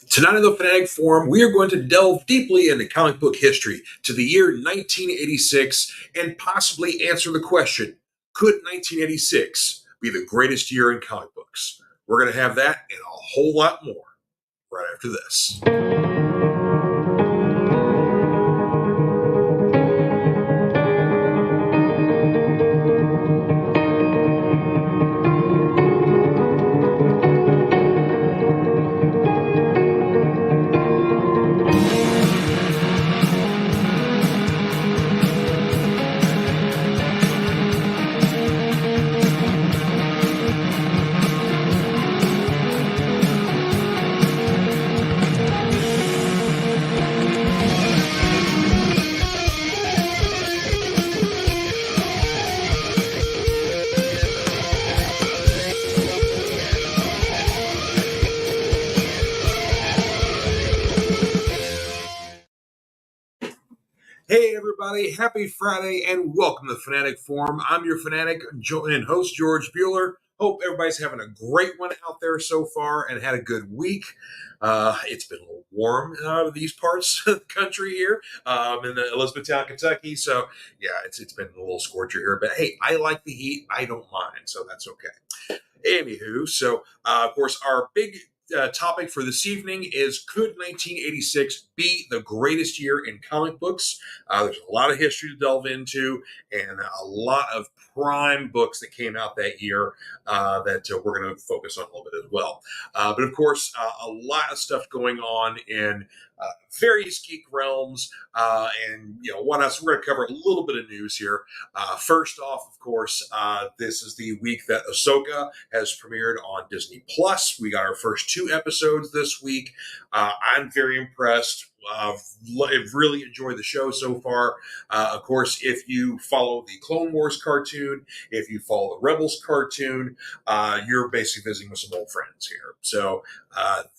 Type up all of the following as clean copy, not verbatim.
Tonight on the Fanatic Forum, we are going to delve deeply into comic book history to the year 1986 and possibly answer the question, could 1986 be the greatest year in comic books? We're going to have that and a whole lot more right after this. Hey everybody, happy Friday and welcome to the Fanatic Forum. I'm your Fanatic and host George Buehler. Hope everybody's having a great one out there so far and had a good week. It's been a little warm out of these parts of the country here in Elizabethtown, Kentucky. So yeah, it's been a little scorcher here, but hey, I like the heat. I don't mind, so that's okay. Anywho, so of course our big topic for this evening is, could 1986 be the greatest year in comic books? There's a lot of history to delve into and a lot of prime books that came out that year that we're going to focus on a little bit as well. But of course, a lot of stuff going on in various geek realms and what else. We're going to cover a little bit of news here. First off, of course, this is the week that Ahsoka has premiered on Disney Plus. We got our first 2 episodes this week. I'm very impressed. I've really enjoyed the show so far. Of course, if you follow the Clone Wars cartoon, if you follow the Rebels cartoon, you're basically visiting with some old friends here. So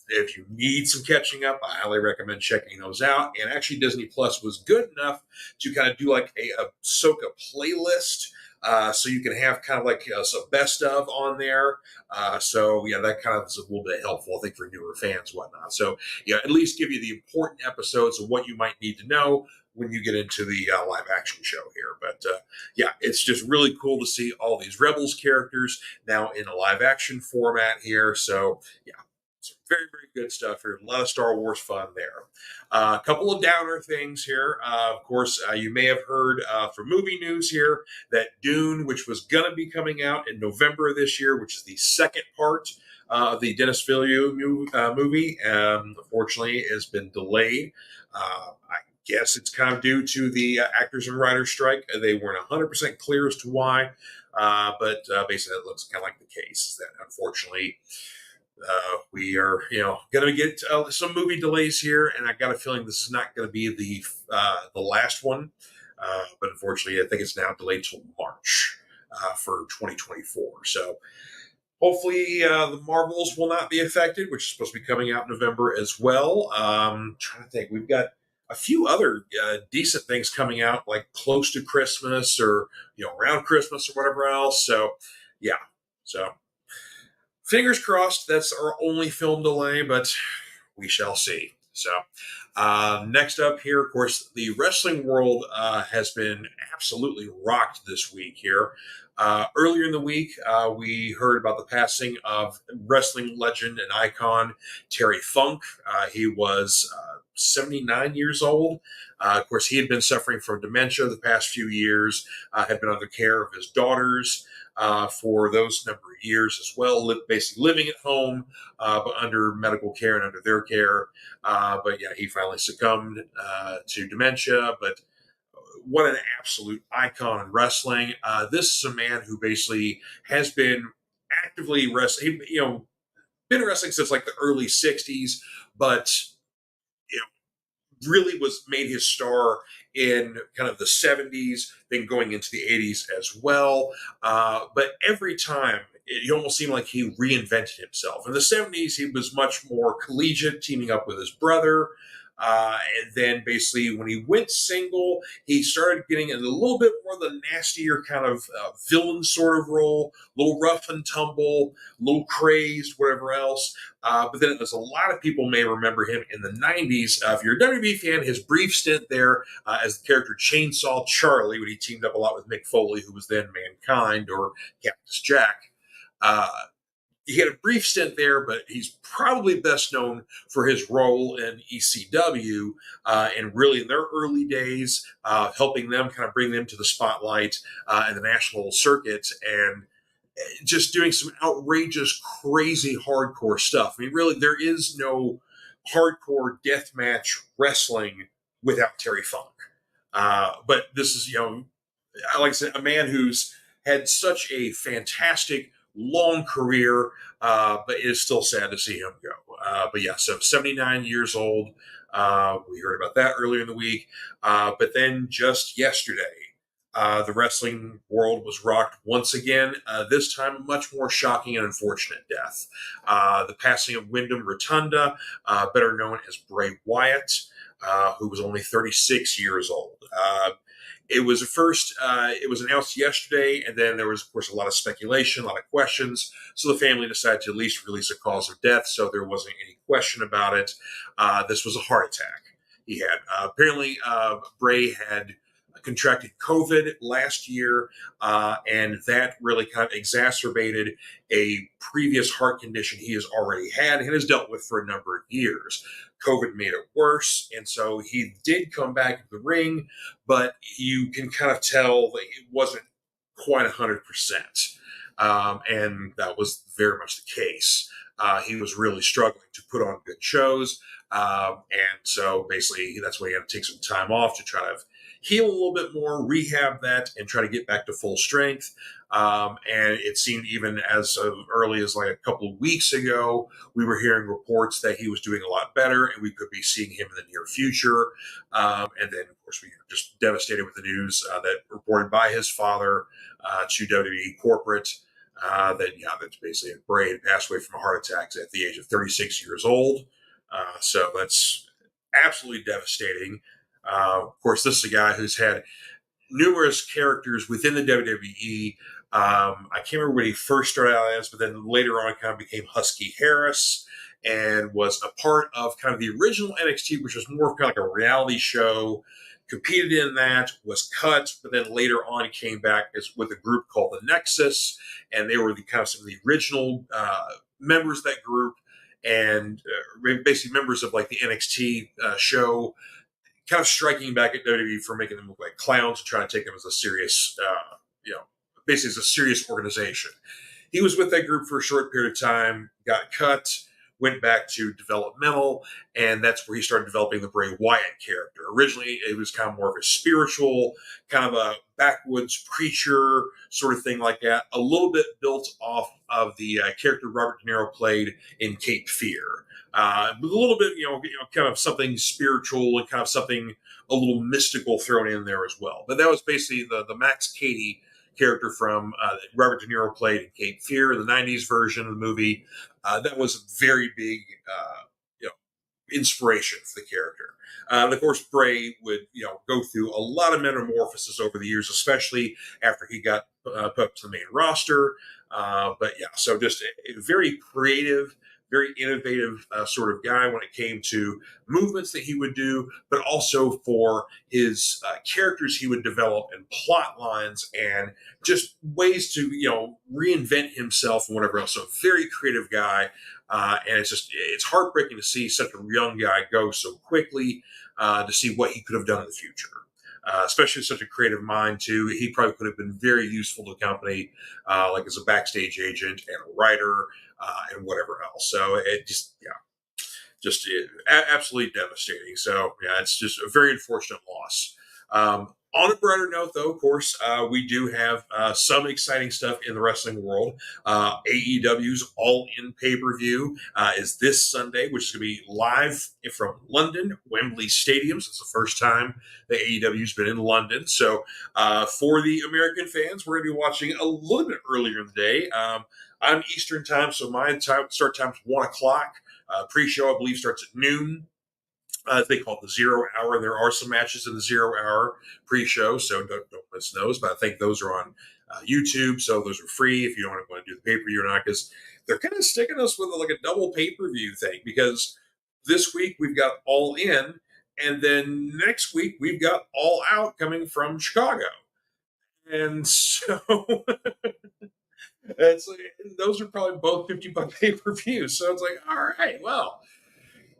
if you need some catching up, I highly recommend checking those out. And actually, Disney Plus was good enough to kind of do like a Ahsoka playlist. So you can have kind of like some best of on there. So yeah, that kind of is a little bit helpful, I think, for newer fans and whatnot. So yeah, at least give you the important episodes of what you might need to know when you get into the live action show here. But yeah, it's just really cool to see all these Rebels characters now in a live action format here. So yeah, some very, very good stuff here. A lot of Star Wars fun there. A couple of downer things here. Of course, you may have heard from movie news here that Dune, which was going to be coming out in November of this year, which is the second part of the Denis Villeneuve movie, unfortunately has been delayed. I guess it's kind of due to the actors and writers strike. They weren't 100% clear as to why, but basically that looks kind of like the case, that unfortunately we are, going to get some movie delays here, and I got a feeling this is not going to be the last one. But unfortunately, I think it's now delayed till March for 2024. So hopefully, the Marvels will not be affected, which is supposed to be coming out in November as well. Trying to think, we've got a few other decent things coming out, like close to Christmas or around Christmas or whatever else. So yeah, so. Fingers crossed that's our only film delay, but we shall see. So next up here, of course, the wrestling world has been absolutely rocked this week here. Earlier in the week, we heard about the passing of wrestling legend and icon Terry Funk. He was 79 years old. Of course, he had been suffering from dementia the past few years, had been under care of his daughters for those number of years as well, basically living at home, but under medical care and under their care. But yeah, he finally succumbed to dementia. But what an absolute icon in wrestling. This is a man who basically has been actively wrestling, been wrestling since like the early 60s, but really was made his star in kind of the 70s, then going into the 80s as well. But every time, it almost seemed like he reinvented himself. In the 70s, he was much more collegiate, teaming up with his brother. And then basically when he went single, he started getting in a little bit more of the nastier kind of villain sort of role, a little rough and tumble, a little crazed, whatever else. But then there's a lot of people may remember him in the 90s. If you're a WWE fan, his brief stint there as the character Chainsaw Charlie, when he teamed up a lot with Mick Foley, who was then Mankind or Cactus Jack. Uh, he had a brief stint there, but he's probably best known for his role in ECW and really in their early days, helping them kind of bring them to the spotlight in the national circuit and just doing some outrageous, crazy, hardcore stuff. I mean, really, there is no hardcore deathmatch wrestling without Terry Funk. But this is, like I said, a man who's had such a fantastic long career, but it is still sad to see him go. But yeah, so 79 years old. We heard about that earlier in the week. But then just yesterday, the wrestling world was rocked once again, this time a much more shocking and unfortunate death. The passing of Wyndham Rotunda, better known as Bray Wyatt, who was only 36 years old. It was it was announced yesterday, and then there was, of course, a lot of speculation, a lot of questions. So the family decided to at least release a cause of death, so there wasn't any question about it. This was a heart attack he had. Apparently, Bray had contracted COVID last year, and that really kind of exacerbated a previous heart condition he has already had and has dealt with for a number of years. COVID made it worse, and so he did come back to the ring, but you can kind of tell that it wasn't quite 100%. And that was very much the case. He was really struggling to put on good shows, and so basically that's why he had to take some time off to try to heal a little bit more, rehab that, and try to get back to full strength. And it seemed even as early as like a couple of weeks ago, we were hearing reports that he was doing a lot better and we could be seeing him in the near future. And then, of course, we were just devastated with the news that reported by his father to WWE corporate that basically Bray had passed away from a heart attack at the age of 36 years old. So that's absolutely devastating. Of course, this is a guy who's had numerous characters within the WWE. I can't remember when he first started out as, but then later on kind of became Husky Harris and was a part of kind of the original NXT, which was more of kind of like a reality show, competed in that, was cut, but then later on came back with a group called the Nexus, and they were the kind of some of the original members of that group and basically members of like the NXT show, kind of striking back at WWE for making them look like clowns and trying to take them as a serious, basically as a serious organization. He was with that group for a short period of time, got cut, went back to developmental, and that's where he started developing the Bray Wyatt character. Originally, it was kind of more of a spiritual, kind of a backwoods preacher sort of thing like that, a little bit built off of the character Robert De Niro played in Cape Fear. With a little bit, kind of something spiritual and kind of something a little mystical thrown in there as well. But that was basically the Max Cady character from Robert De Niro played in Cape Fear, the 90s version of the movie. That was a very big, inspiration for the character. And of course, Bray would, go through a lot of metamorphosis over the years, especially after he got put up to the main roster. But yeah, so just a very creative, very innovative sort of guy when it came to movements that he would do, but also for his characters he would develop and plot lines and just ways to, reinvent himself and whatever else. So very creative guy. And it's heartbreaking to see such a young guy go so quickly to see what he could have done in the future. Especially such a creative mind too. He probably could have been very useful to the company, like as a backstage agent and a writer and whatever else. So it absolutely devastating. So yeah, it's just a very unfortunate loss. On a brighter note, though, of course, we do have some exciting stuff in the wrestling world. AEW's All In pay-per-view is this Sunday, which is going to be live from London, Wembley Stadium. So it's the first time that AEW's been in London. So for the American fans, we're going to be watching a little bit earlier in the day. I'm Eastern time, so my start time is 1 o'clock. Pre-show, I believe, starts at noon. They call it the 0 Hour, and there are some matches in the 0 Hour pre-show, so don't miss those. But I think those are on YouTube, so those are free if you don't want to do the pay-per-view or not, because they're kind of sticking us with like a double pay-per-view thing, because this week we've got All In, and then next week we've got All Out coming from Chicago. And so it's like, those are probably both $50 pay-per-views. So it's like, all right, well,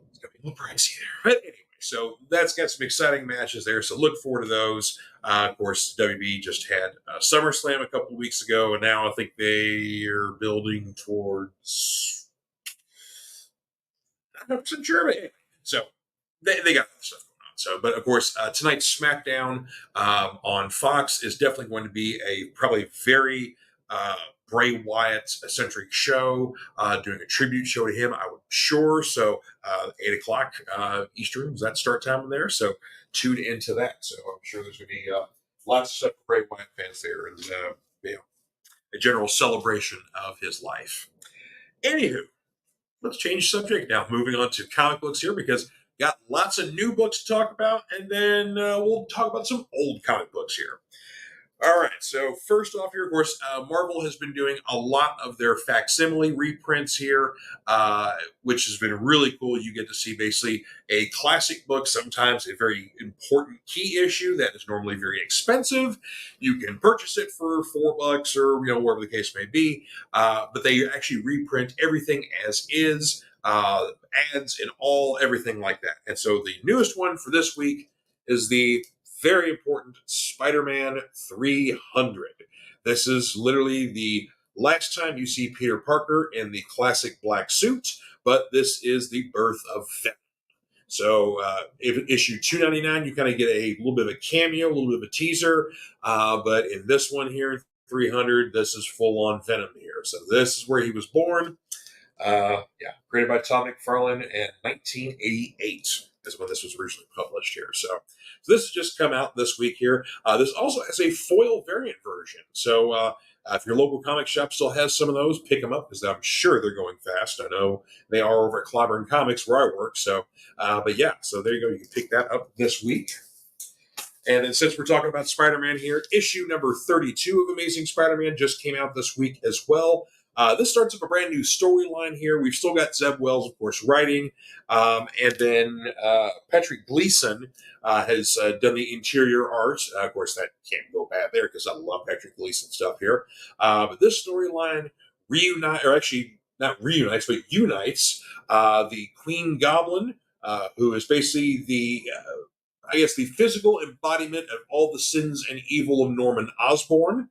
it's going to be a little pricey there. But anyway, so that's got some exciting matches there. So look forward to those. Of course, WB just had SummerSlam a couple of weeks ago, and now I think they are building towards, I'm not sure. So they got stuff going on. So, but of course, tonight's SmackDown on Fox is definitely going to be a probably very Bray Wyatt centric show, doing a tribute show to him, I'm sure. So, 8 o'clock Eastern is that start time in there. So, tune into that. So, I'm sure there's going to be lots of stuff for Bray Wyatt fans there, and a general celebration of his life. Anywho, let's change subject now. Moving on to comic books here, because got lots of new books to talk about, and then we'll talk about some old comic books here. All right, so first off here, of course, Marvel has been doing a lot of their facsimile reprints here, which has been really cool. You get to see basically a classic book, sometimes a very important key issue that is normally very expensive. You can purchase it for $4 or wherever the case may be, but they actually reprint everything as is, ads and everything like that. And so the newest one for this week is the very important Spider-Man 300. This is literally the last time you see Peter Parker in the classic black suit, but this is the birth of Venom. So, if issue 299, you kind of get a little bit of a cameo, a little bit of a teaser. But in this one here, 300, this is full-on Venom here. So this is where he was born. Created by Todd McFarlane in 1988 is when this was originally published here. So this has just come out this week here. This also has a foil variant version. So if your local comic shop still has some of those, pick them up, because I'm sure they're going fast. I know they are over at Clobber & Comics where I work. So, so there you go. You can pick that up this week. And then since we're talking about Spider-Man here, issue number 32 of Amazing Spider-Man just came out this week as well. This starts up a brand new storyline here. We've still got Zeb Wells, of course, writing. And then Patrick Gleason has done the interior art. Of course, that can't go bad there, because I love Patrick Gleason stuff here. But this storyline unites the Queen Goblin, who is basically the physical embodiment of all the sins and evil of Norman Osborn.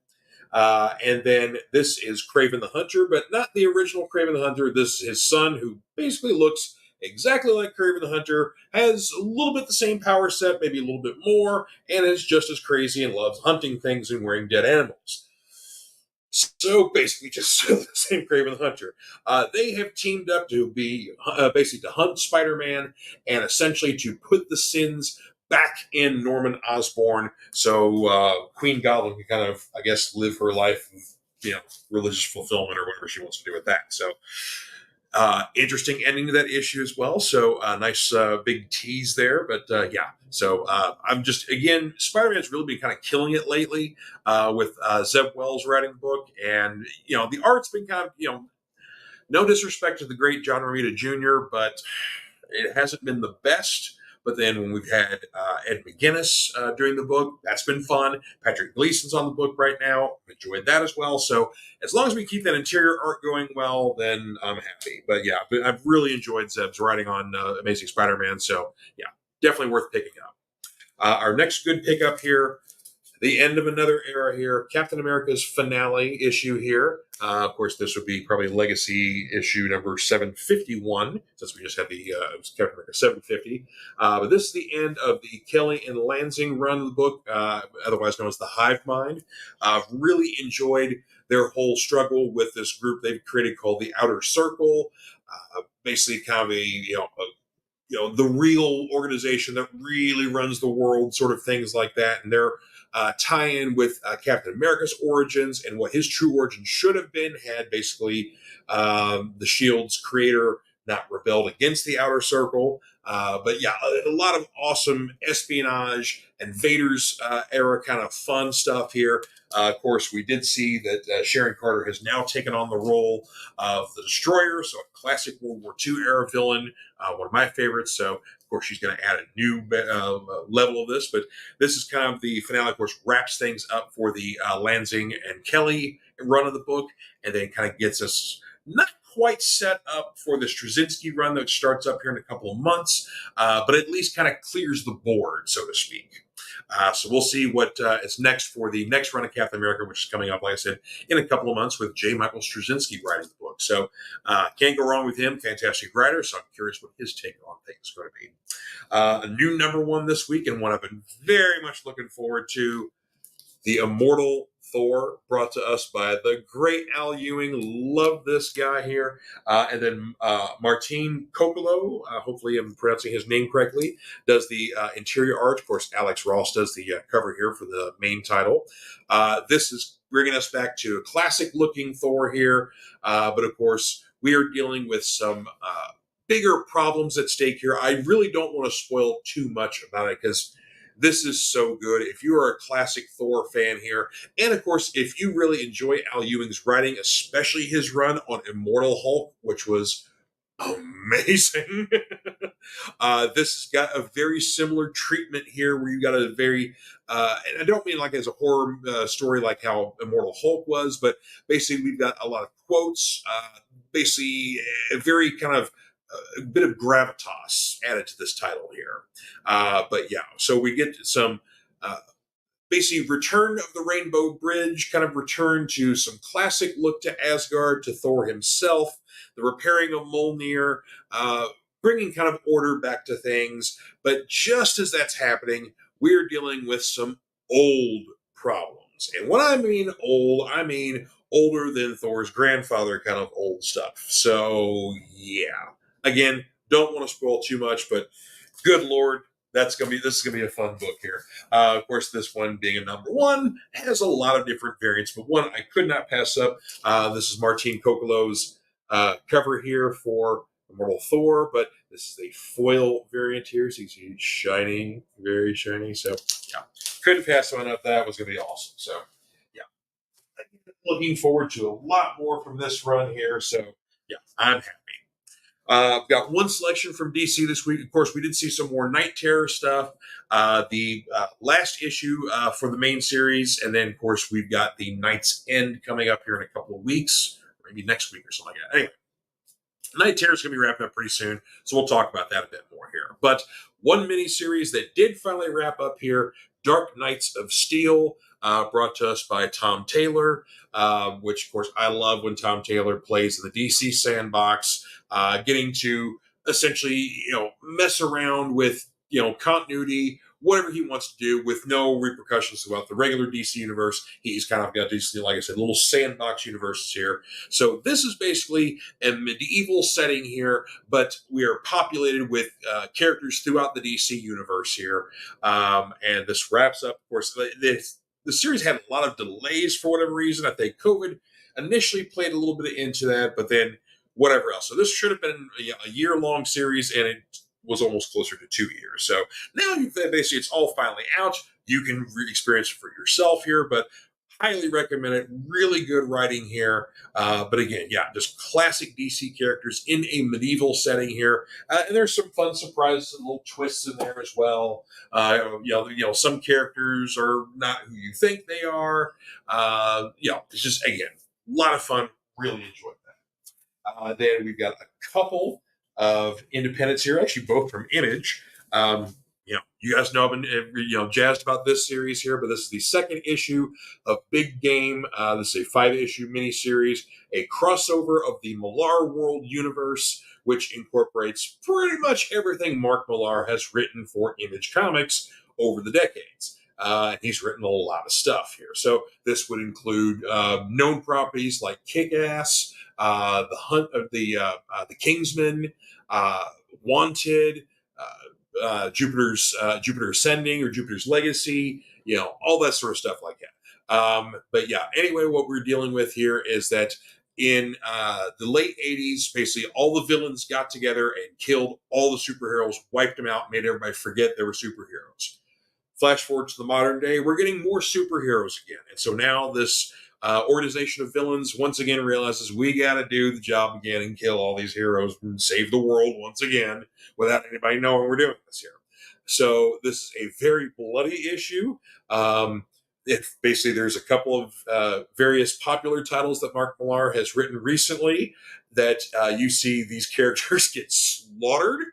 And then this is Kraven the Hunter, but not the original Kraven the Hunter. This is his son, who basically looks exactly like Kraven the Hunter, has a little bit the same power set, maybe a little bit more, and is just as crazy and loves hunting things and wearing dead animals. So basically, just the same Kraven the Hunter. They have teamed up to be basically to hunt Spider-Man and essentially to put the sins back in Norman Osborn, so Queen Goblin can kind of, live her life of, religious fulfillment or whatever she wants to do with that. So, interesting ending to that issue as well. So, nice big tease there. But so I'm just, again, Spider-Man's really been kind of killing it lately with Zeb Wells writing the book, and the art's been kind of, no disrespect to the great John Romita Jr., but it hasn't been the best. But then when we've had Ed McGuinness during the book, that's been fun. Patrick Gleason's on the book right now. Enjoyed that as well. So as long as we keep that interior art going well, then I'm happy. But I've really enjoyed Zeb's writing on Amazing Spider-Man. So definitely worth picking up. Our next good pickup here, the end of another era here, Captain America's finale issue here. Of course, this would be probably Legacy issue number 751, since we just had the Captain America 750. But this is the end of the Kelly and Lansing run of the book, otherwise known as the Hive Mind. I've really enjoyed their whole struggle with this group they've created called the Outer Circle. Basically, kind of the real organization that really runs the world, sort of things like that, and they're tie-in with Captain America's origins and what his true origin should have been, had basically the S.H.I.E.L.D.'s creator not rebelled against the outer circle. But yeah, a lot of awesome espionage and Vader's era kind of fun stuff here. Of course, we did see that Sharon Carter has now taken on the role of the Destroyer, so a classic World War II era villain, one of my favorites. So, of course, she's going to add a new level of this. But this is kind of the finale, of course, wraps things up for the Lansing and Kelly run of the book, and then kind of gets us not quite set up for the Straczynski run that starts up here in a couple of months, but at least kind of clears the board, so to speak. So we'll see what is next for the next run of Captain America, which is coming up, like I said, in a couple of months with J. Michael Straczynski writing the book. So can't go wrong with him. Fantastic writer. So I'm curious what his take on things is going to be. A new #1 this week, and one I've been very much looking forward to, The Immortal Thor, brought to us by the great Al Ewing. Love this guy here. And then Martin Kokolo, hopefully I'm pronouncing his name correctly, does the interior art. Of course, Alex Ross does the cover here for the main title. This is bringing us back to a classic-looking Thor here. But, of course, we are dealing with some bigger problems at stake here. I really don't want to spoil too much about it because this is so good. If you are a classic Thor fan here, and of course, if you really enjoy Al Ewing's writing, especially his run on Immortal Hulk, which was amazing, this has got a very similar treatment here where you got a very, and I don't mean like as a horror story like how Immortal Hulk was, but basically we've got a lot of quotes, basically a very kind of a bit of gravitas added to this title here. But yeah, so we get some basically return of the Rainbow Bridge, kind of return to some classic look to Asgard, to Thor himself, the repairing of Mjolnir, bringing kind of order back to things. But just as that's happening, we're dealing with some old problems. And when I mean old, I mean older than Thor's grandfather kind of old stuff. So yeah. Again, don't want to spoil too much, but good Lord, this is gonna be a fun book here. Of course, this one being a #1 has a lot of different variants, but one I could not pass up. This is Martin Kokolo's cover here for Immortal Thor, but this is a foil variant here, so you see it's shiny, very shiny. So yeah, couldn't pass one up. That was gonna be awesome. So yeah, looking forward to a lot more from this run here. So yeah, I'm happy. I've got one selection from DC this week. Of course, we did see some more Night Terror stuff. The last issue for the main series. And then, of course, we've got the Night's End coming up here in a couple of weeks, or maybe next week or something like that. Anyway, Night Terror is going to be wrapping up pretty soon. So we'll talk about that a bit more here. But one mini-series that did finally wrap up here, Dark Knights of Steel, brought to us by Tom Taylor, which, of course, I love when Tom Taylor plays in the DC sandbox, getting to essentially, mess around with, continuity, whatever he wants to do with no repercussions throughout the regular DC universe. He's kind of got these, like I said, little sandbox universes here. So this is basically a medieval setting here, but we are populated with characters throughout the DC universe here. And this wraps up, of course, the series had a lot of delays for whatever reason. I think COVID initially played a little bit into that, but then whatever else. So this should have been a year-long series, and it was almost closer to 2 years. So now basically it's all finally out. You can experience it for yourself here, but highly recommend it. Really good writing here. But again, yeah, just classic DC characters in a medieval setting here. And there's some fun surprises and little twists in there as well. Some characters are not who you think they are. It's just, again, a lot of fun. Really enjoyed that. Then we've got a couple of independents here, actually both from Image. You guys know I've been jazzed about this series here, but this is the second issue of Big Game. This is a 5-issue miniseries, a crossover of the Millar World universe, which incorporates pretty much everything Mark Millar has written for Image Comics over the decades. He's written a lot of stuff here. So this would include known properties like Kick-Ass, The Hunt of the Kingsman, Wanted, Jupiter's Ascending or Jupiter's Legacy, all that sort of stuff like that. But yeah, anyway, what we're dealing with here is that in the late 80s, basically all the villains got together and killed all the superheroes, wiped them out, made everybody forget they were superheroes. Flash forward to the modern day, we're getting more superheroes again. And so now this organization of villains once again realizes we got to do the job again and kill all these heroes and save the world once again without anybody knowing we're doing this here. So this is a very bloody issue. Basically, there's a couple of various popular titles that Mark Millar has written recently that you see these characters get slaughtered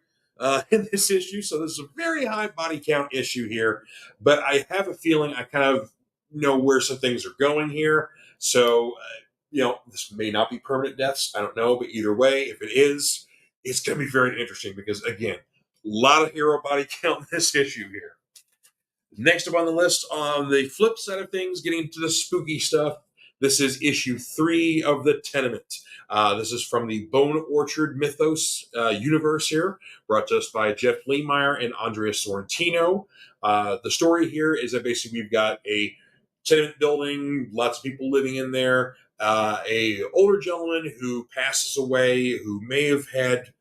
in this issue. So this is a very high body count issue here, but I have a feeling I kind of know where some things are going here. So, this may not be permanent deaths. I don't know, but either way, if it is, it's going to be very interesting because, again, a lot of hero body count in this issue here. Next up on the list, on the flip side of things, getting into the spooky stuff, this is issue 3 of The Tenement. This is from the Bone Orchard Mythos universe here, brought to us by Jeff Lemire and Andrea Sorrentino. The story here is that basically we've got a tenement building, lots of people living in there, a older gentleman who passes away, who may have had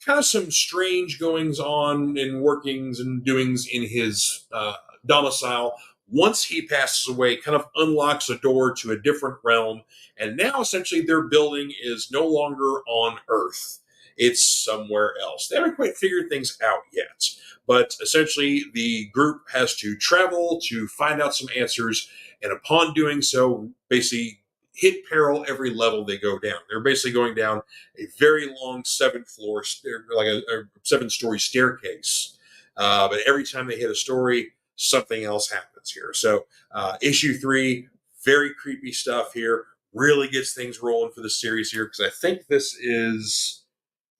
kind of some strange goings on and workings and doings in his domicile. Once he passes away, kind of unlocks a door to a different realm, and now essentially their building is no longer on Earth. It's somewhere else. They haven't quite figured things out yet, but essentially the group has to travel to find out some answers, and upon doing so, basically hit peril every level they go down. They're basically going down a very long 7-story staircase. But every time they hit a story, something else happens here. So issue 3, very creepy stuff here. Really gets things rolling for the series here because I think this is,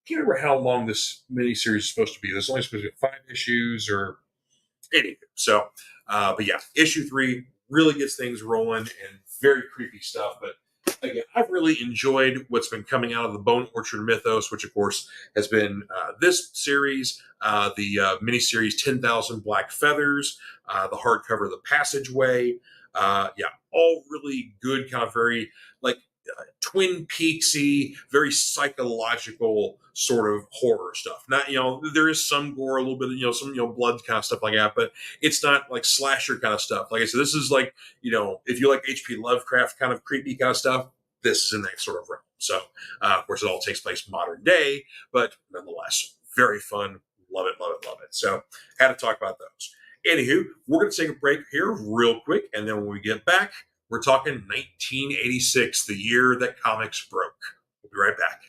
I can't remember how long this miniseries is supposed to be. There's only supposed to be 5 issues or anything. So, but yeah, issue 3 really gets things rolling and very creepy stuff. But again, I've really enjoyed what's been coming out of the Bone Orchard Mythos, which of course has been this series, the miniseries 10,000 Black Feathers, the hardcover The Passageway. All really good, kind of very like Twin Peaksy, very psychological sort of horror stuff. Not, there is some gore, a little bit, some, blood kind of stuff like that, but it's not like slasher kind of stuff. Like I said, this is like, if you like H.P. Lovecraft kind of creepy kind of stuff, this is in that sort of realm. So, of course, it all takes place modern day, but nonetheless, very fun. Love it, love it, love it. So, had to talk about those. Anywho, we're going to take a break here real quick, and then when we get back, we're talking 1986, the year that comics broke. We'll be right back.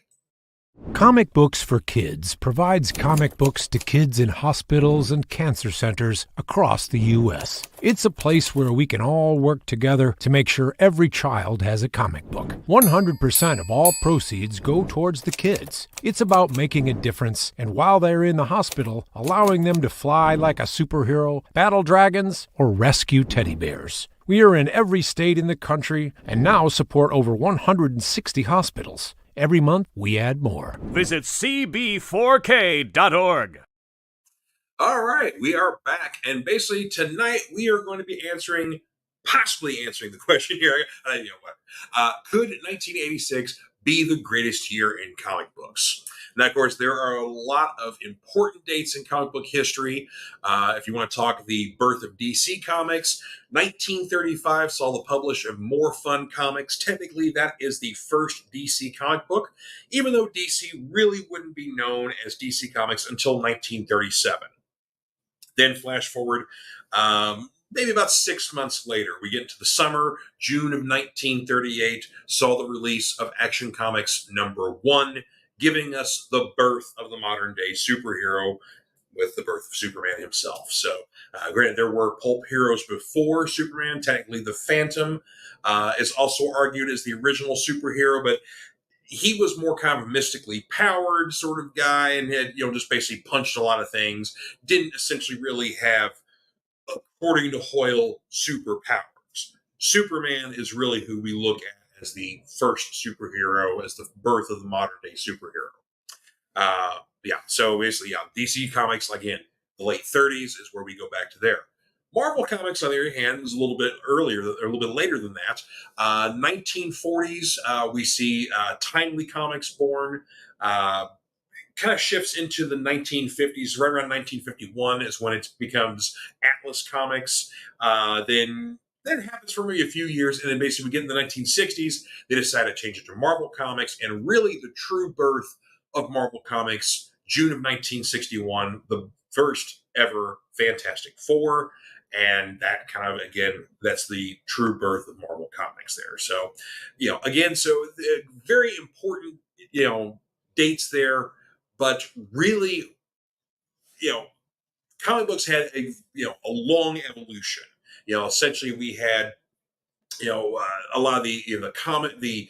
Comic Books for Kids provides comic books to kids in hospitals and cancer centers across the U.S. It's a place where we can all work together to make sure every child has a comic book. 100% of all proceeds go towards the kids. It's about making a difference, and while they're in the hospital, allowing them to fly like a superhero, battle dragons, or rescue teddy bears. We are in every state in the country and now support over 160 hospitals. Every month, we add more. Visit cb4k.org. All right, we are back. And basically, tonight, we are going to be possibly answering the question here. Could 1986 be the greatest year in comic books? Now, of course, there are a lot of important dates in comic book history. If you want to talk the birth of DC Comics, 1935 saw the publish of More Fun Comics. Technically, that is the first DC comic book, even though DC really wouldn't be known as DC Comics until 1937. Then flash forward, maybe about 6 months later, we get into the summer, June of 1938, saw the release of Action Comics #1, giving us the birth of the modern day superhero with the birth of Superman himself. So, granted, there were pulp heroes before Superman. Technically, the Phantom is also argued as the original superhero, but he was more kind of a mystically powered sort of guy and had, just basically punched a lot of things. Didn't essentially really have, according to Hoyle, superpowers. Superman is really who we look at as the first superhero, as the birth of the modern day superhero. So basically, DC Comics, again, the late 30s is where we go back to there. Marvel Comics, on the other hand, was a little bit earlier, or a little bit later than that. 1940s, we see Timely Comics born. Kind of shifts into the 1950s. Right around 1951 is when it becomes Atlas Comics. Then that happens for maybe a few years, and then basically we get in the 1960s. They decide to change it to Marvel Comics, and really the true birth of Marvel Comics, June of 1961, the first ever Fantastic Four. And that kind of, again, that's the true birth of Marvel Comics there. So, again, so very important, dates there. But really, comic books had a long evolution. Essentially we had, a lot of the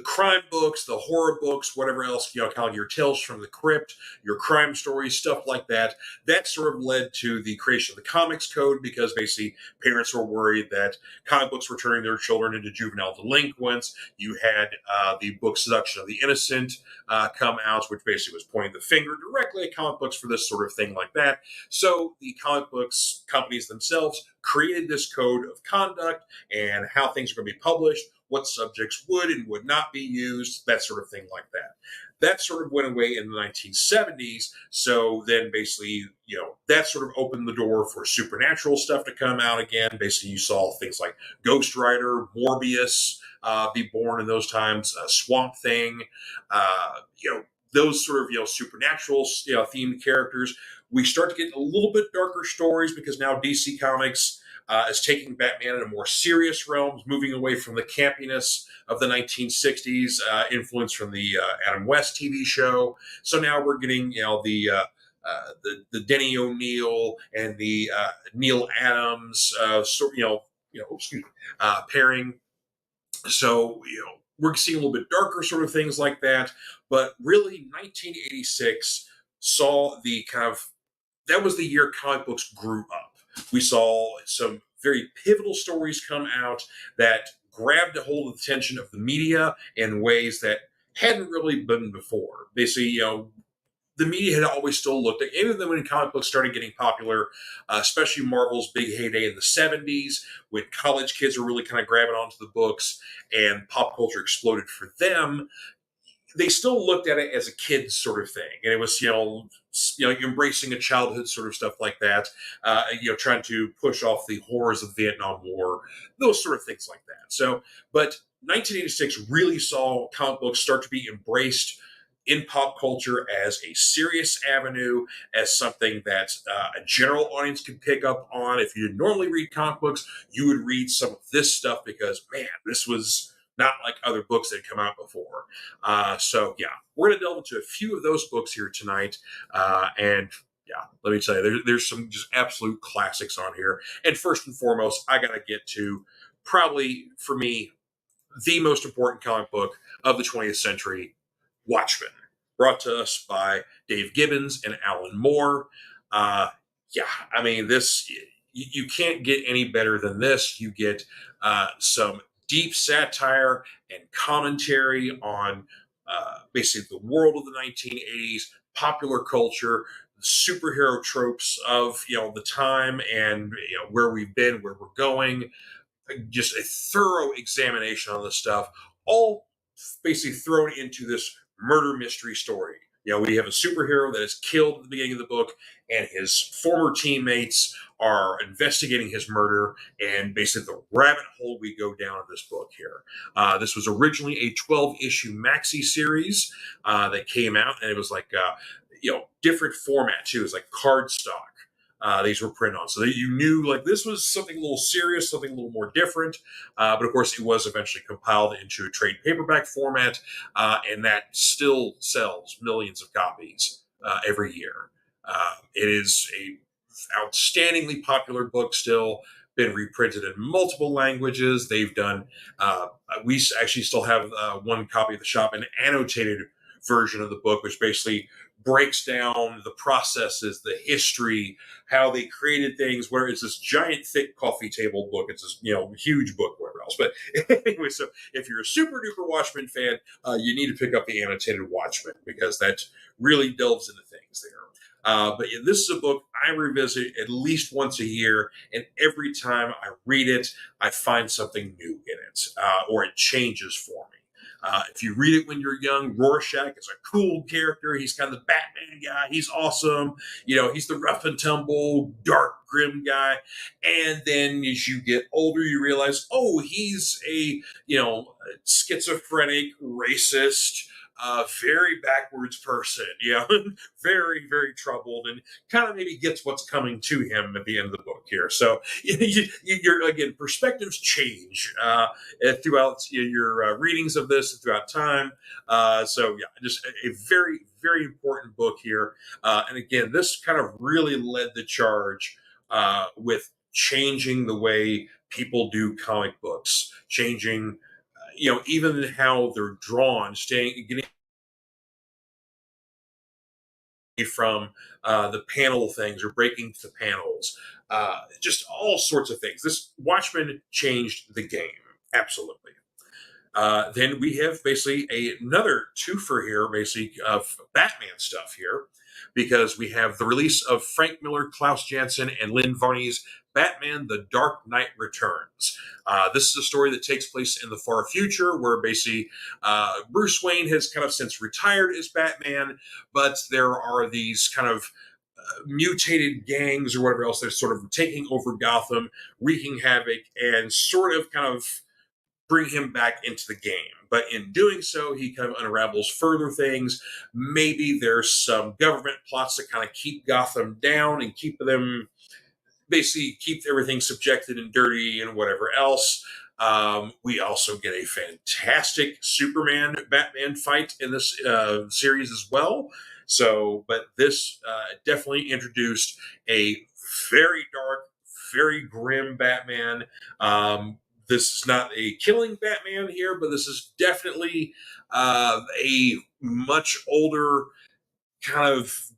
crime books, the horror books, whatever else, kind of like your Tales from the Crypt, your crime stories, stuff like that. That sort of led to the creation of the Comics Code, because basically parents were worried that comic books were turning their children into juvenile delinquents. You had the book Seduction of the Innocent come out, which basically was pointing the finger directly at comic books for this sort of thing like that. So the comic books companies themselves created this code of conduct and how things are going to be published, what subjects would and would not be used, that sort of thing like that. That sort of went away in the 1970s. So then basically, that sort of opened the door for supernatural stuff to come out again. Basically, you saw things like Ghost Rider, Morbius be born in those times, Swamp Thing, those sort of, supernatural themed characters. We start to get a little bit darker stories because now DC Comics is taking Batman in a more serious realm, moving away from the campiness of the 1960s, influence from the Adam West TV show. So now we're getting, the Denny O'Neil and the Neil Adams, pairing. So, we're seeing a little bit darker sort of things like that. But really, 1986 saw the that was the year comic books grew up. We saw some very pivotal stories come out that grabbed a hold of the attention of the media in ways that hadn't really been before. Basically, the media had always still looked at, even when comic books started getting popular, especially Marvel's big heyday in the 70s, when college kids were really kind of grabbing onto the books and pop culture exploded for them. They still looked at it as a kid's sort of thing, and it was embracing a childhood sort of stuff like that. Trying to push off the horrors of the Vietnam War, those sort of things like that. So, but 1986 really saw comic books start to be embraced in pop culture as a serious avenue, as something that a general audience could pick up on. If you normally read comic books, you would read some of this stuff because, man, this was not like other books that had come out before. So, we're going to delve into a few of those books here tonight. And let me tell you, there's some just absolute classics on here. And first and foremost, I got to get to probably, for me, the most important comic book of the 20th century, Watchmen, brought to us by Dave Gibbons and Alan Moore. This, you can't get any better than this. You get some deep satire and commentary on basically the world of the 1980s, popular culture, the superhero tropes of the time, and where we've been, where we're going. Just a thorough examination on this stuff, all basically thrown into this murder mystery story. We have a superhero that is killed at the beginning of the book, and his former teammates are investigating his murder, and basically the rabbit hole we go down in this book here. This was originally a 12-issue maxi series that came out, and it was like, different format too. It was like cardstock. These were printed on. So that you knew like this was something a little serious, something a little more different. But of course, it was eventually compiled into a trade paperback format, and that still sells millions of copies every year. It is a outstandingly popular book still, been reprinted in multiple languages. They've done, we actually still have one copy of the shop, an annotated version of the book, which basically breaks down the processes, the history, how they created things, where it's this giant, thick coffee table book. It's this, huge book, whatever else. But anyway, so if you're a super duper Watchmen fan, you need to pick up the annotated Watchmen because that really delves into things there. But yeah, this is a book I revisit at least once a year, and every time I read it, I find something new in it, or it changes for me. If you read it when you're young, Rorschach is a cool character. He's kind of the Batman guy. He's awesome. He's the rough and tumble, dark, grim guy. And then as you get older, you realize, oh, he's a, schizophrenic, racist, very backwards person, very, very troubled, and kind of maybe gets what's coming to him at the end of the book here. So you're again, perspectives change throughout your readings of this throughout time. So yeah, just a very, very important book here. And again, this kind of really led the charge with changing the way people do comic books, changing even how they're drawn, getting from the panel things or breaking the panels, just all sorts of things. This Watchmen changed the game, absolutely. Then we have basically another twofer here, basically of Batman stuff here, because we have the release of Frank Miller, Klaus Janson, and Lynn Varney's Batman: The Dark Knight Returns. This is a story that takes place in the far future, where basically Bruce Wayne has kind of since retired as Batman, but there are these kind of mutated gangs or whatever else that are sort of taking over Gotham, wreaking havoc, and sort of kind of bring him back into the game. But in doing so, he kind of unravels further things. Maybe there's some government plots that kind of keep Gotham down and keep everything subjected and dirty and whatever else. We also get a fantastic Superman Batman fight in this series as well. So, but this definitely introduced a very dark, very grim Batman. This is not a killing Batman here, but this is definitely a much older, kind of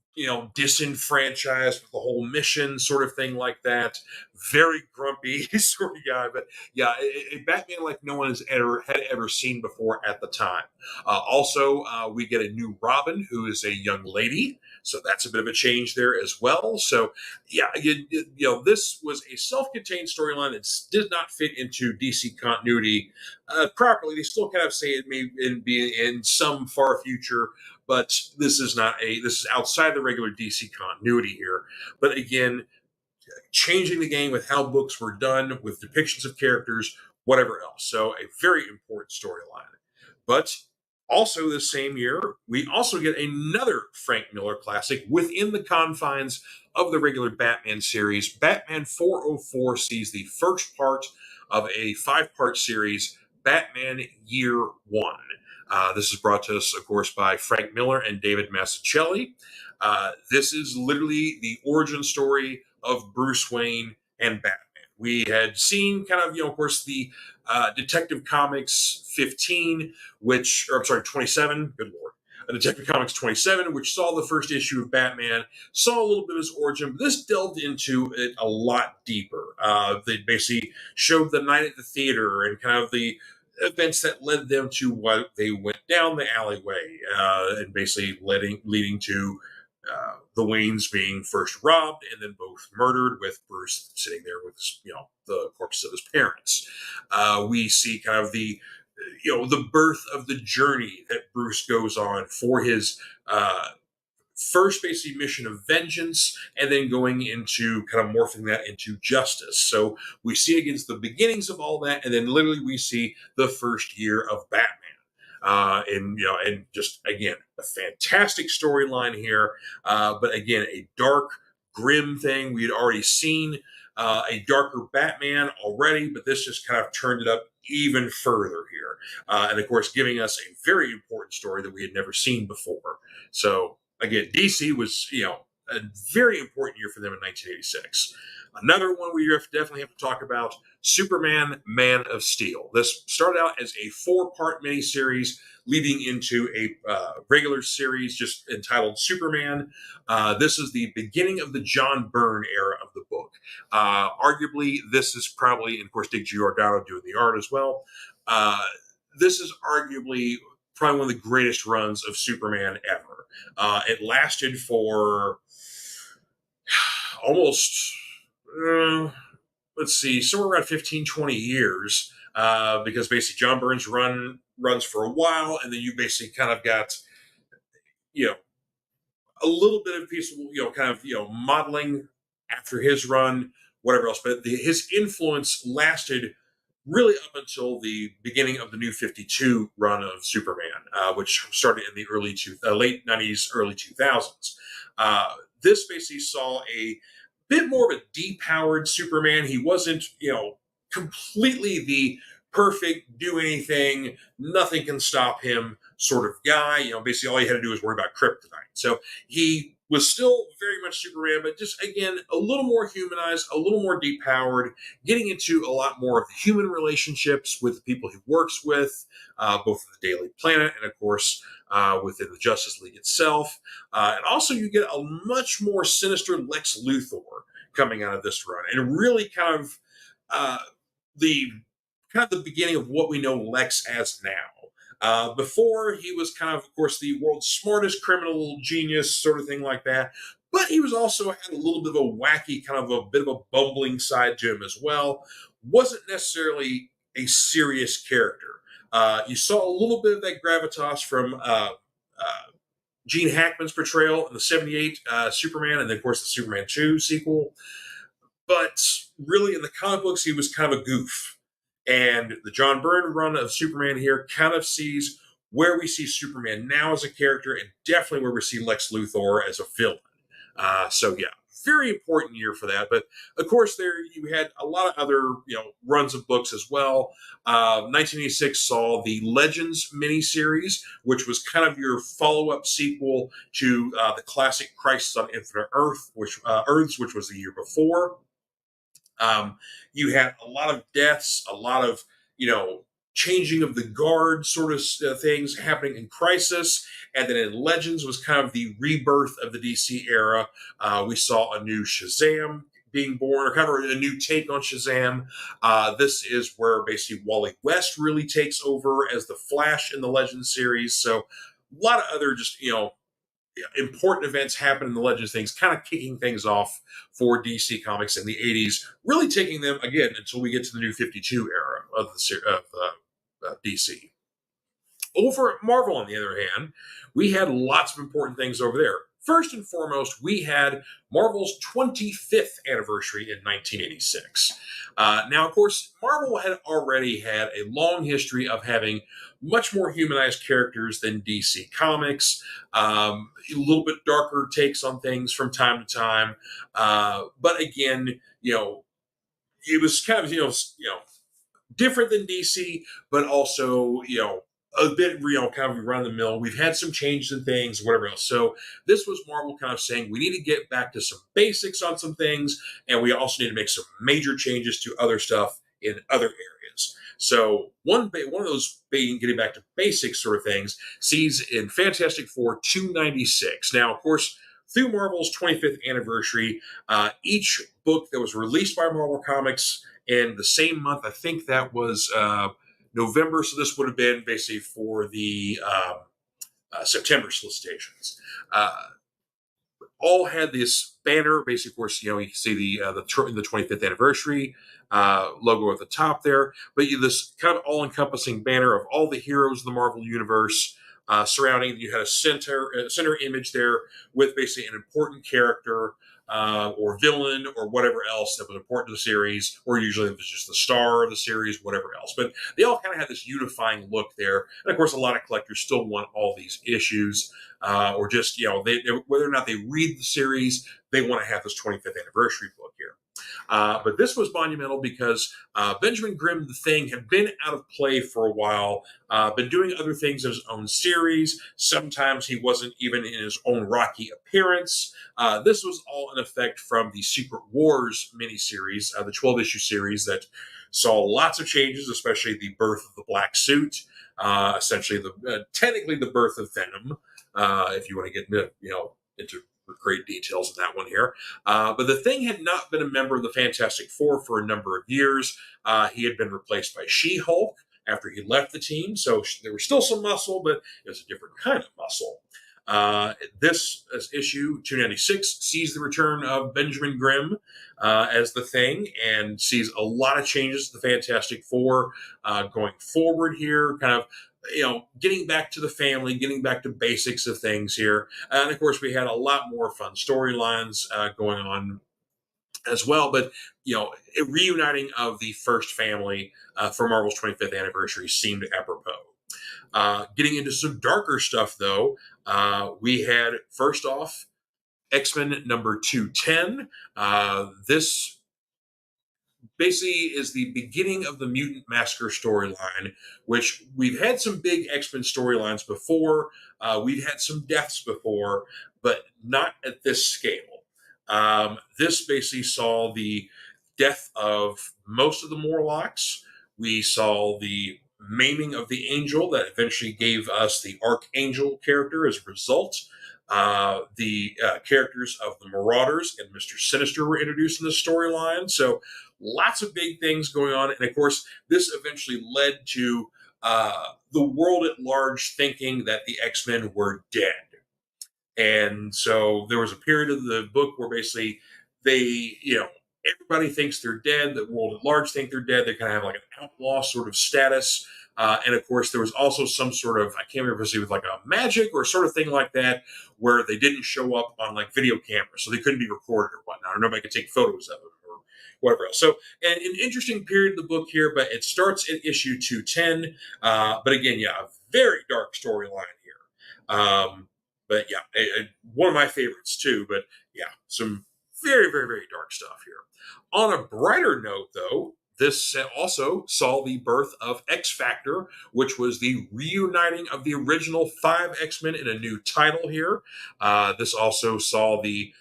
disenfranchised with the whole mission sort of thing like that. Very grumpy sort of guy, but yeah, a Batman like no one had ever seen before at the time. Also, we get a new Robin who is a young lady, so that's a bit of a change there as well. So yeah, this was a self-contained storyline that did not fit into DC continuity properly. They still kind of say it may be in some far future, but this is outside the regular DC continuity here. But again, changing the game with how books were done, with depictions of characters, whatever else. So a very important storyline. But also this same year, we also get another Frank Miller classic within the confines of the regular Batman series. Batman 404 sees the first part of a 5-part series, Batman Year One. This is brought to us, of course, by Frank Miller and David Mazzucchelli. This is literally the origin story of Bruce Wayne and Batman. We had seen kind of, of course, the Detective Comics 15, 27, good Lord. Detective Comics 27, which saw the first issue of Batman, saw a little bit of his origin, but this delved into it a lot deeper. They basically showed the night at the theater and kind of the events that led them to what they went down the alleyway, and basically leading to the Waynes being first robbed and then both murdered, with Bruce sitting there with the corpses of his parents. We see kind of the birth of the journey that Bruce goes on for his first basic mission of vengeance, and then going into kind of morphing that into justice. So we see against the beginnings of all that, and then literally we see the first year of Batman. And just again, a fantastic storyline here. But again, a dark, grim thing. We had already seen a darker Batman already, but this just kind of turned it up even further here. And of course, giving us a very important story that we had never seen before. So again, DC was, a very important year for them in 1986. Another one we definitely have to talk about, Superman, Man of Steel. This started out as a 4-part miniseries leading into a regular series just entitled Superman. This is the beginning of the John Byrne era of the book. Arguably, this is probably, and of course, Dick Giordano doing the art as well. This is arguably probably one of the greatest runs of Superman ever. It lasted for almost, let's see, somewhere around 15, 20 years, because basically John Byrne's runs for a while, and then you basically kind of got, you know, a little bit of piece of, kind of, modeling after his run, whatever else. But his influence lasted really up until the beginning of the New 52 run of Superman, which started in the late 90s, early 2000s. This basically saw a bit more of a depowered Superman. He wasn't, completely the perfect, do anything, nothing can stop him sort of guy. Basically all he had to do was worry about kryptonite. So he was still very much Superman, but just, again, a little more humanized, a little more depowered, getting into a lot more of the human relationships with the people he works with, both in the Daily Planet and, of course, within the Justice League itself. And also you get a much more sinister Lex Luthor coming out of this run, and really kind of the beginning of what we know Lex as now. Before, he was kind of course, the world's smartest criminal genius, sort of thing like that. But he was also had a little bit of a wacky, kind of a bit of a bumbling side to him as well. Wasn't necessarily a serious character. You saw a little bit of that gravitas from Gene Hackman's portrayal in the 78 Superman, and then, of course, the Superman 2 sequel. But really, in the comic books, he was kind of a goof. And the John Byrne run of Superman here kind of sees where we see Superman now as a character, and definitely where we see Lex Luthor as a villain. So yeah, very important year for that. But of course, there you had a lot of other runs of books as well. 1986 saw the Legends miniseries, which was kind of your follow-up sequel to the classic Crisis on Infinite Earths, which was the year before. You had a lot of deaths, a lot of, changing of the guard sort of things happening in Crisis. And then in Legends was kind of the rebirth of the DC era. We saw a new Shazam being born, or kind of a new take on Shazam. This is where basically Wally West really takes over as the Flash in the Legends series. So a lot of other just, important events happen in the Legends things, kind of kicking things off for DC Comics in the 80s, really taking them, again, until we get to the New 52 era of DC. Over at Marvel, on the other hand, we had lots of important things over there. First and foremost, we had Marvel's 25th anniversary in 1986. Now, of course, Marvel had already had a long history of having much more humanized characters than DC Comics, a little bit darker takes on things from time to time. But again, it was kind of, different than DC, but also, a bit, kind of run of the mill. We've had some changes in things, whatever else. So this was Marvel kind of saying we need to get back to some basics on some things, and we also need to make some major changes to other stuff in other areas. So one of those getting back to basics sort of things sees in Fantastic Four 296. Now, of course, through Marvel's 25th anniversary, each book that was released by Marvel Comics in the same month, I think that was November, so this would have been basically for the September solicitations. All had this banner, basically, of course, you can see the 25th anniversary logo at the top there, but this kind of all-encompassing banner of all the heroes of the Marvel Universe surrounding. You had a center image there with basically an important character or villain or whatever else that was important to the series, or usually it was just the star of the series, whatever else. But they all kind of had this unifying look there. And of course, a lot of collectors still want all these issues, or just, whether or not they read the series, they want to have this 25th anniversary book here. But this was monumental because Benjamin Grimm, the Thing, had been out of play for a while, been doing other things in his own series. Sometimes he wasn't even in his own Rocky appearance. This was all in effect from the Secret Wars miniseries, the 12-issue series that saw lots of changes, especially the birth of the Black Suit, essentially technically the birth of Venom, if you want to get into great details in that one here. But the Thing had not been a member of the Fantastic Four for a number of years. He had been replaced by She-Hulk after he left the team, so there was still some muscle, but it was a different kind of muscle. This issue 296 sees the return of Benjamin Grimm as the Thing, and sees a lot of changes to the Fantastic Four going forward here, kind of getting back to the family, getting back to basics of things here. And of course, we had a lot more fun storylines going on as well. But a reuniting of the first family for Marvel's 25th anniversary seemed apropos. Getting into some darker stuff, though, we had first off X-Men number 210. This basically is the beginning of the Mutant Massacre storyline, which we've had some big X-Men storylines before. We've had some deaths before, but not at this scale. This basically saw the death of most of the Morlocks. We saw the maiming of the Angel that eventually gave us the Archangel character as a result. The characters of the Marauders and Mr. Sinister were introduced in the storyline. So lots of big things going on. And of course, this eventually led to the world at large thinking that the X-Men were dead. And so there was a period of the book where basically they, everybody thinks they're dead. The world at large think they're dead. They kind of have like an outlaw sort of status. And of course, there was also some sort of, I can't remember if it was like a magic or sort of thing like that, where they didn't show up on like video cameras, so they couldn't be recorded or whatnot, or nobody could take photos of it or whatever else. So, and an interesting period of the book here, but it starts at issue 210. But again, a very dark storyline here. But one of my favorites too. But some very, very, very dark stuff here. On a brighter note, though, this also saw the birth of X Factor, which was the reuniting of the original 5 X-Men in a new title here. This also saw you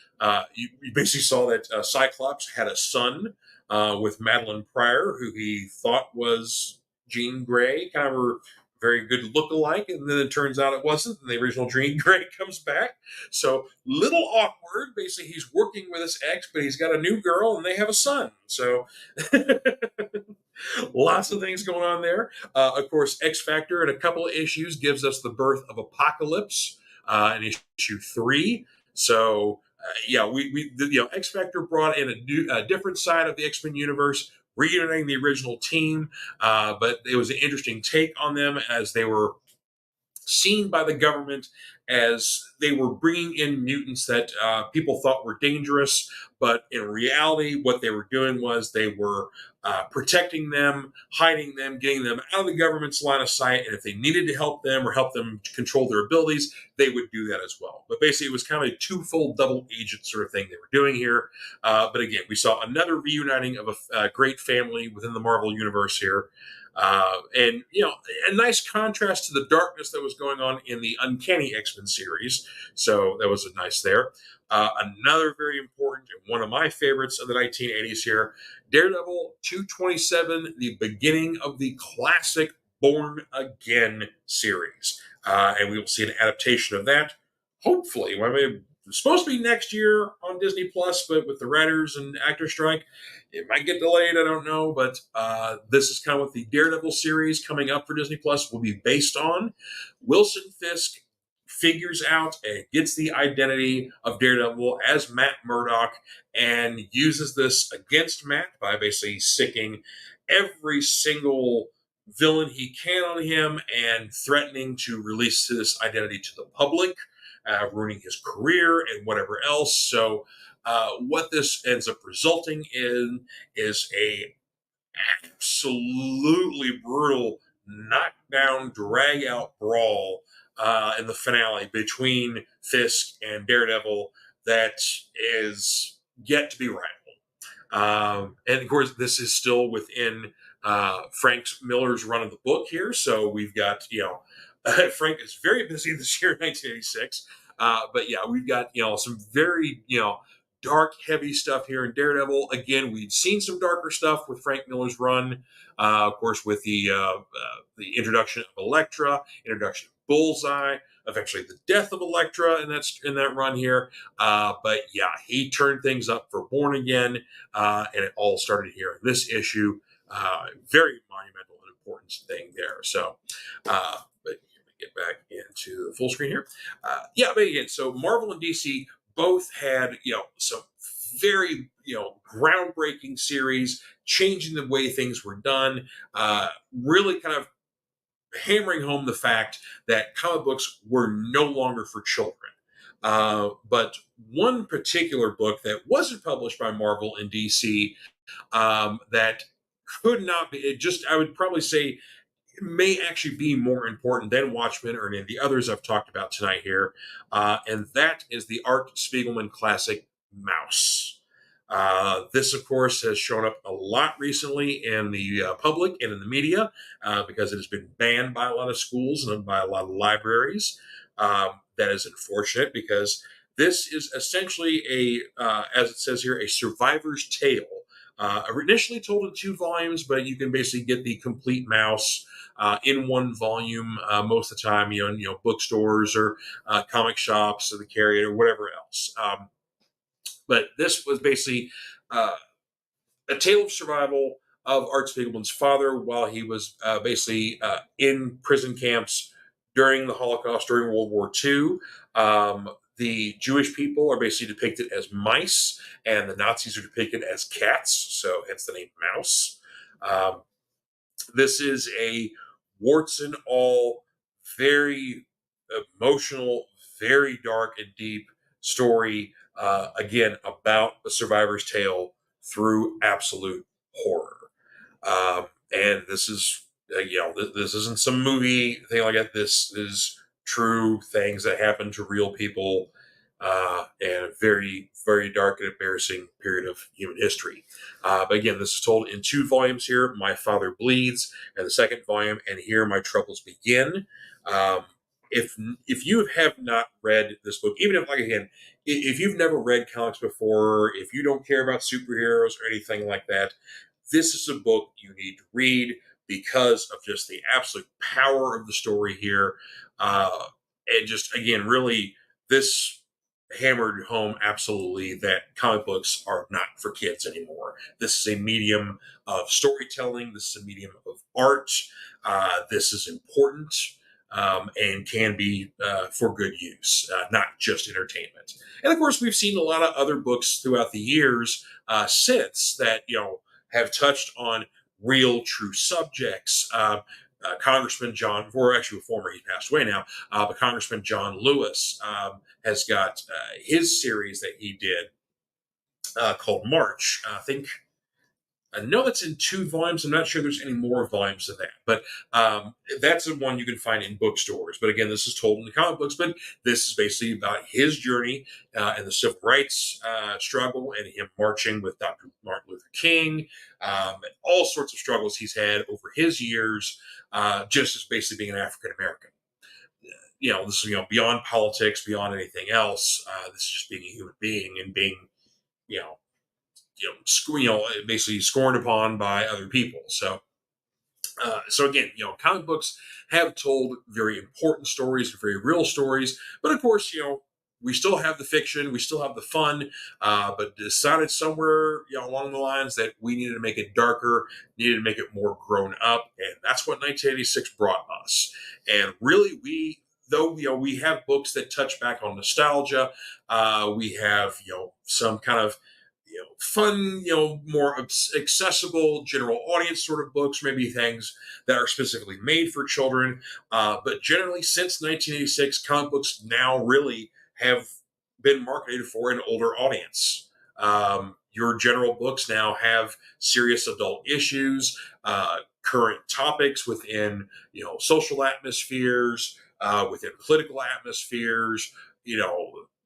basically saw that Cyclops had a son with Madeline Pryor, who he thought was Jean Grey, kind of her very good look-alike, and then it turns out it wasn't, and the original Jean Grey comes back. So, little awkward. Basically, he's working with his ex, but he's got a new girl, and they have a son. So, lots of things going on there. Of course, X Factor in a couple of issues gives us the birth of Apocalypse in issue 3. So, X Factor brought in a different side of the X-Men universe, reuniting the original team, but it was an interesting take on them as they were seen by the government as they were bringing in mutants that people thought were dangerous, but in reality, what they were doing was they were protecting them, hiding them, getting them out of the government's line of sight, and if they needed to help them or help them control their abilities, they would do that as well. But basically, it was kind of a twofold double agent sort of thing they were doing here. But again, we saw another reuniting of a great family within the Marvel Universe here. And a nice contrast to the darkness that was going on in the Uncanny X-Men series. So that was a nice there. Another very important and one of my favorites of the 1980s here, Daredevil 227, the beginning of the classic Born Again series. And we will see an adaptation of that, hopefully. I mean, it's supposed to be next year on Disney Plus, but with the writers and actor strike, it might get delayed. I don't know, but this is kind of what the Daredevil series coming up for Disney Plus will be based on. Wilson Fisk figures out and gets the identity of Daredevil as Matt Murdock and uses this against Matt by basically sicking every single villain he can on him and threatening to release this identity to the public, ruining his career and whatever else. So what this ends up resulting in is a absolutely brutal knockdown, drag out brawl in the finale between Fisk and Daredevil that is yet to be rivaled. And of course, this is still within Frank Miller's run of the book here. So we've got, Frank is very busy this year, 1986. But we've got, some very, dark, heavy stuff here in Daredevil. Again, we've seen some darker stuff with Frank Miller's run, of course, with the introduction of Elektra, introduction of Bullseye, eventually the death of Elektra in that run here. But he turned things up for Born Again, and it all started here in this issue. Very monumental and important thing there. So, but get back into the full screen here. But again, so Marvel and DC both had, some very, groundbreaking series, changing the way things were done, really kind of hammering home the fact that comic books were no longer for children. But one particular book that wasn't published by Marvel and DC, that could not be, I would probably say, may actually be more important than Watchmen or any of the others I've talked about tonight here. And that is the Art Spiegelman classic Mouse. This, of course, has shown up a lot recently in the public and in the media because it has been banned by a lot of schools and by a lot of libraries. That is unfortunate because this is essentially as it says here, a survivor's tale. Initially told in 2 volumes, but you can basically get the complete Mouse in 1 volume most of the time, in bookstores or comic shops or the carry it or whatever else. But this was basically a tale of survival of Art Spiegelman's father while he was basically in prison camps during the Holocaust, during World War II. The Jewish people are basically depicted as mice, and the Nazis are depicted as cats, so hence the name Mouse. This is a warts and all, very emotional, very dark and deep story, again, about a survivor's tale through absolute horror. And this is, this isn't some movie thing like that. This is true things that happen to real people, and a very, very dark and embarrassing period of human history. But again, this is told in 2 volumes here, My Father Bleeds, and the second volume, And Here My Troubles Begin. If you have not read this book, even if, like, again, if you've never read comics before, if you don't care about superheroes or anything like that, this is a book you need to read because of just the absolute power of the story here. And just, again, really, this hammered home absolutely that comic books are not for kids anymore. This is a medium of storytelling. This is a medium of art. This is important. And can be for good use, not just entertainment. And of course, we've seen a lot of other books throughout the years since that, have touched on real, true subjects. Congressman John, or actually a former, he passed away now, but Congressman John Lewis has got his series that he did called March. I know that's in 2 volumes. I'm not sure there's any more volumes of that, but that's the one you can find in bookstores. But again, this is told in the comic books, but this is basically about his journey and the civil rights struggle and him marching with Dr. Martin Luther King, and all sorts of struggles he's had over his years, just as basically being an African American. This is, beyond politics, beyond anything else. This is just being a human being and being, basically scorned upon by other people. So again, comic books have told very important stories, very real stories. But of course, we still have the fiction, we still have the fun, but decided somewhere along the lines that we needed to make it darker, needed to make it more grown up, and that's what 1986 brought us. And really, we have books that touch back on nostalgia. We have some kind of fun, more accessible general audience sort of books, maybe things that are specifically made for children. But generally, since 1986, comic books now really have been marketed for an older audience. Your general books now have serious adult issues, current topics within, social atmospheres, within political atmospheres,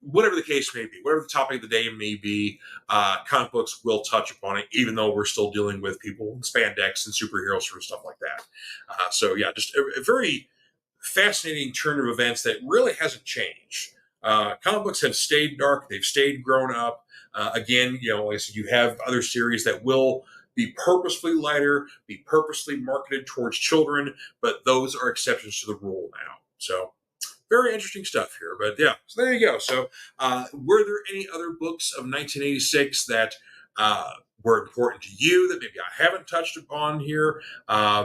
whatever the case may be, whatever the topic of the day may be, comic books will touch upon it, even though we're still dealing with people in spandex and superheroes and stuff like that. Just a very fascinating turn of events that really hasn't changed. Comic books have stayed dark, they've stayed grown up. Again, like I said, you have other series that will be purposefully lighter, be purposely marketed towards children, but those are exceptions to the rule now. So, very interesting stuff here, but yeah, so there you go. So, were there any other books of 1986 that were important to you that maybe I haven't touched upon here.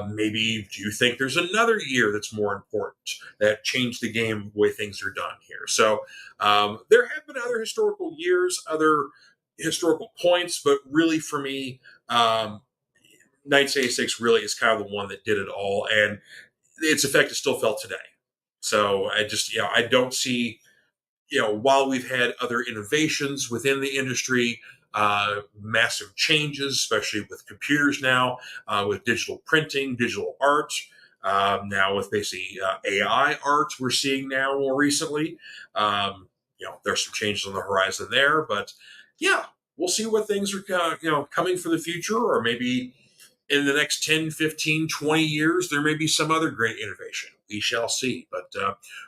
Maybe do you think there's another year that's more important that changed the game the way things are done here? So there have been other historical years, other historical points, but really for me, 1986 really is kind of the one that did it all, and its effect is still felt today. So I just, I don't see, while we've had other innovations within the industry, massive changes, especially with computers now, with digital printing, digital art, now with basically AI art we're seeing now more recently. There's some changes on the horizon there, but yeah, we'll see what things are, coming for the future, or maybe in the next 10, 15, 20 years, there may be some other great innovation. We shall see. But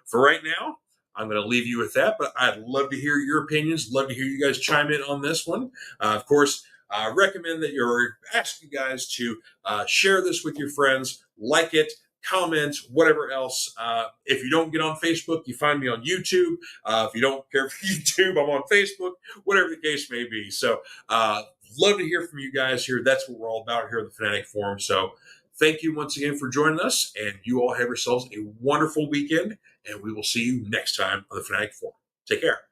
for right now, I'm going to leave you with that. But I'd love to hear your opinions. Love to hear you guys chime in on this one. Of course, I recommend that you're asking you guys to share this with your friends, like it, comment, whatever else. If you don't get on Facebook, you find me on YouTube. If you don't care for YouTube, I'm on Facebook, whatever the case may be. So, love to hear from you guys here. That's what we're all about here at the Fanatic Forum. So thank you once again for joining us, and you all have yourselves a wonderful weekend, and we will see you next time on the Fanatic Forum. Take care.